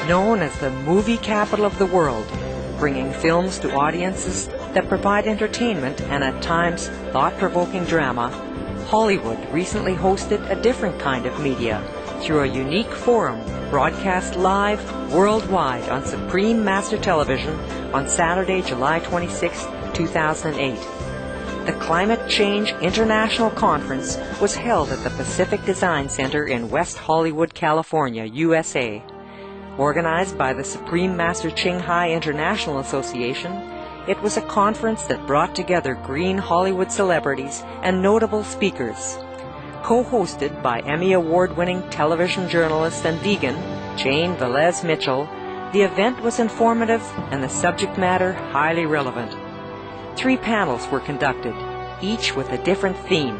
Known as the movie capital of the world, bringing films to audiences that provide entertainment and at times thought-provoking drama, Hollywood recently hosted a different kind of media through a unique forum broadcast live worldwide on Supreme Master Television on Saturday, July 26, 2008. The Climate Change International Conference was held at the Pacific Design Center in West Hollywood, California, USA. Organized by the Supreme Master Ching Hai International Association, it was a conference that brought together green Hollywood celebrities and notable speakers. Co-hosted by Emmy Award-winning television journalist and vegan Jane Velez Mitchell, the event was informative and the subject matter highly relevant. 3 panels were conducted, each with a different theme: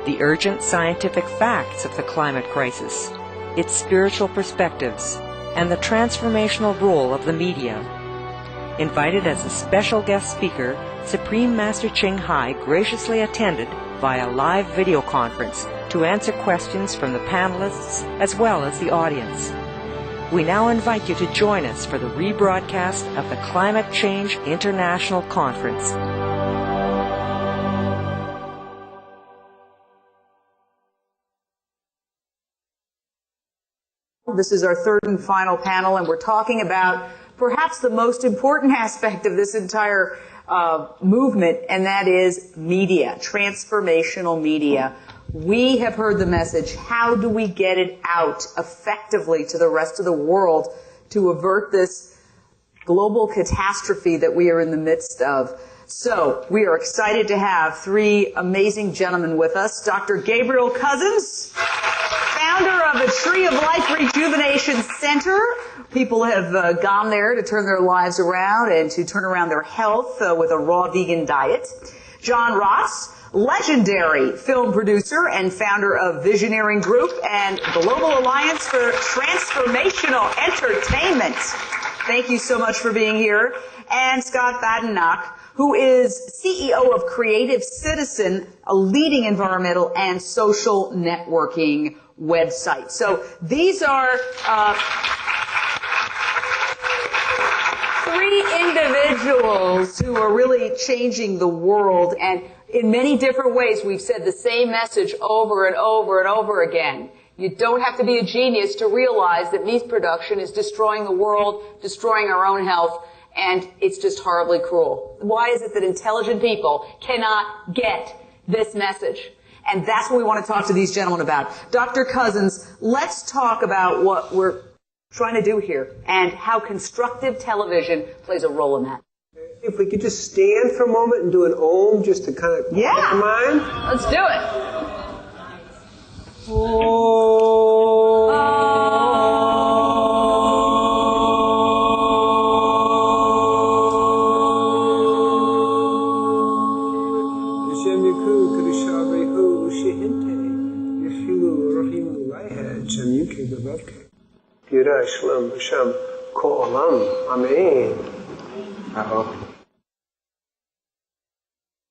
the urgent scientific facts of the climate crisis, its spiritual perspectives, and the transformational role of the media. Invited as a special guest speaker, Supreme Master Ching Hai graciously attended via live video conference to answer questions from the panelists as well as the audience. We now invite you to join us for the rebroadcast of the Climate Change International Conference. This is our third and final panel, and we're talking about perhaps the most important aspect of this entire movement, and that is media, transformational media. We have heard the message. How do we get it out effectively to the rest of the world to avert this global catastrophe that we are in the midst of? So we are excited to have 3 amazing gentlemen with us. Dr. Gabriel Cousins, founder of the Tree of Life Rejuvenation Center. People have gone there to turn their lives around and to turn around their health with a raw vegan diet. John Ross, legendary film producer and founder of Visioneering Group and Global Alliance for Transformational Entertainment. Thank you so much for being here. And Scott Badenoch, who is CEO of Creative Citizen, a leading environmental and social networking website. So these are 3 individuals who are really changing the world, and in many different ways. We've said the same message over and over and over again. You don't have to be a genius to realize that meat production is destroying the world, destroying our own health, and it's just horribly cruel. Why is it that intelligent people cannot get this message? And that's what we want to talk to these gentlemen about. Dr. Cousins, let's talk about what we're trying to do here and how constructive television plays a role in that. If we could just stand for a moment and do an om just to kind of quiet the mind. Let's do it.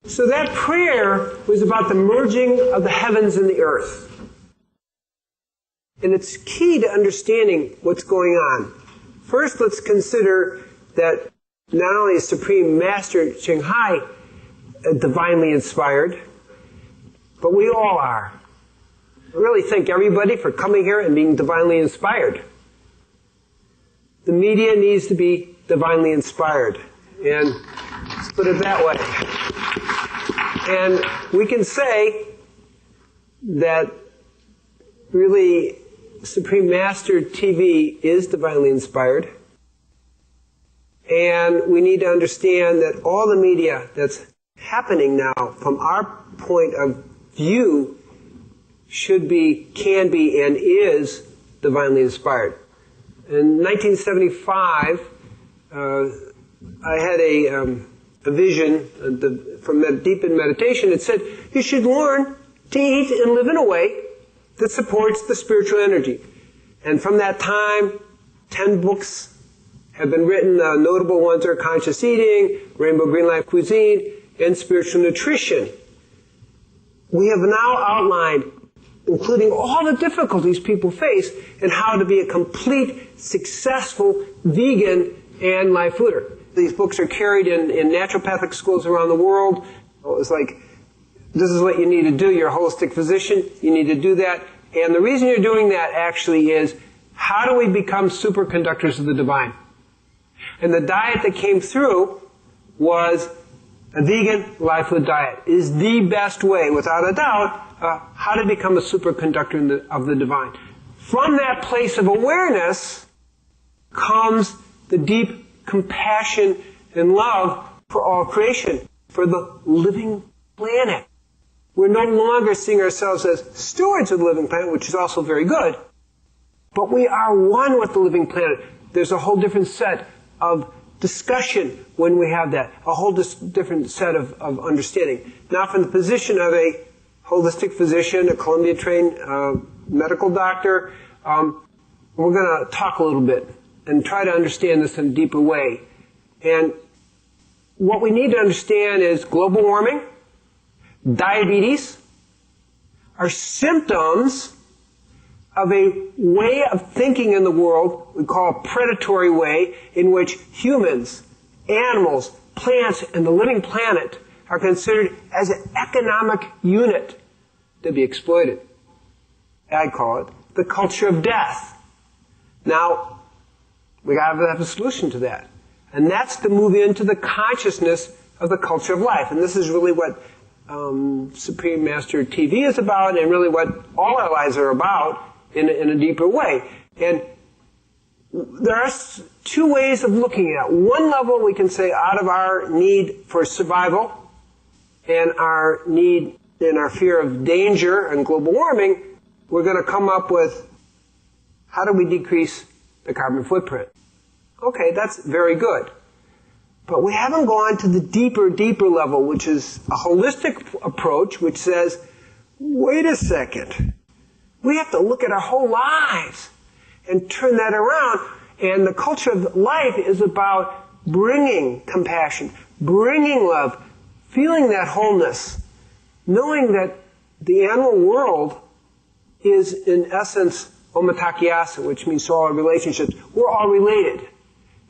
So that prayer was about the merging of the heavens and the earth. And it's key to understanding what's going on. First, let's consider that not only is Supreme Master Ching Hai divinely inspired, but we all are. I really thank everybody for coming here and being divinely inspired. The media needs to be divinely inspired. And let's put it that way. And we can say that really Supreme Master TV is divinely inspired. And we need to understand that all the media that's happening now, from our point of view, should be, can be, and is divinely inspired. In 1975, I had a vision from deep in meditation. It said, you should learn to eat and live in a way that supports the spiritual energy. And from that time, 10 books have been written. Notable ones are Conscious Eating, Rainbow Green Life Cuisine, and Spiritual Nutrition. We have now outlined including all the difficulties people face and how to be a complete, successful vegan and live fooder. These books are carried in naturopathic schools around the world. It's like, this is what you need to do. You're a holistic physician. You need to do that. And the reason you're doing that actually is, how do we become superconductors of the divine? And the diet that came through was a vegan live food diet. It is the best way, without a doubt, how to become a superconductor of the divine. From that place of awareness comes the deep compassion and love for all creation, for the living planet. We're no longer seeing ourselves as stewards of the living planet, which is also very good, but we are one with the living planet. There's a whole different set of discussion when we have that, a whole different set of understanding. Now, from the position of a holistic physician, a Columbia-trained medical doctor, we're going to talk a little bit and try to understand this in a deeper way. And what we need to understand is global warming, diabetes are symptoms of a way of thinking in the world we call a predatory way, in which humans, animals, plants, and the living planet are considered as an economic unit to be exploited. I call it the culture of death. Now, we got to have a solution to that. And that's to move into the consciousness of the culture of life. And this is really what Supreme Master TV is about, and really what all our lives are about in a deeper way. And there are two ways of looking at it. One level, we can say, out of our need for survival and our need and our fear of danger and global warming, we're going to come up with, how do we decrease the carbon footprint? Okay, that's very good. But we haven't gone to the deeper level, which is a holistic approach, which says, wait a second. We have to look at our whole lives and turn that around. And the culture of life is about bringing compassion, bringing love, feeling that wholeness, knowing that the animal world is, in essence, omatakiasa, which means all our relationships. We're all related.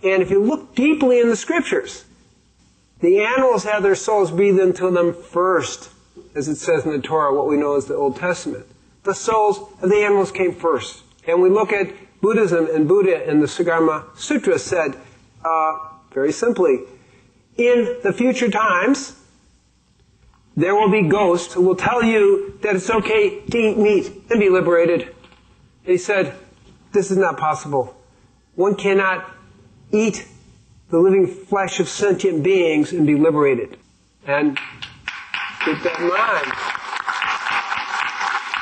And if you look deeply in the scriptures, the animals have their souls breathed into them first, as it says in the Torah, what we know as the Old Testament. The souls of the animals came first. And we look at Buddhism, and Buddha in the Sagarma Sutra said, very simply, in the future times, there will be ghosts who will tell you that it's okay to eat meat and be liberated. And he said, this is not possible. One cannot eat the living flesh of sentient beings and be liberated. And keep that in mind.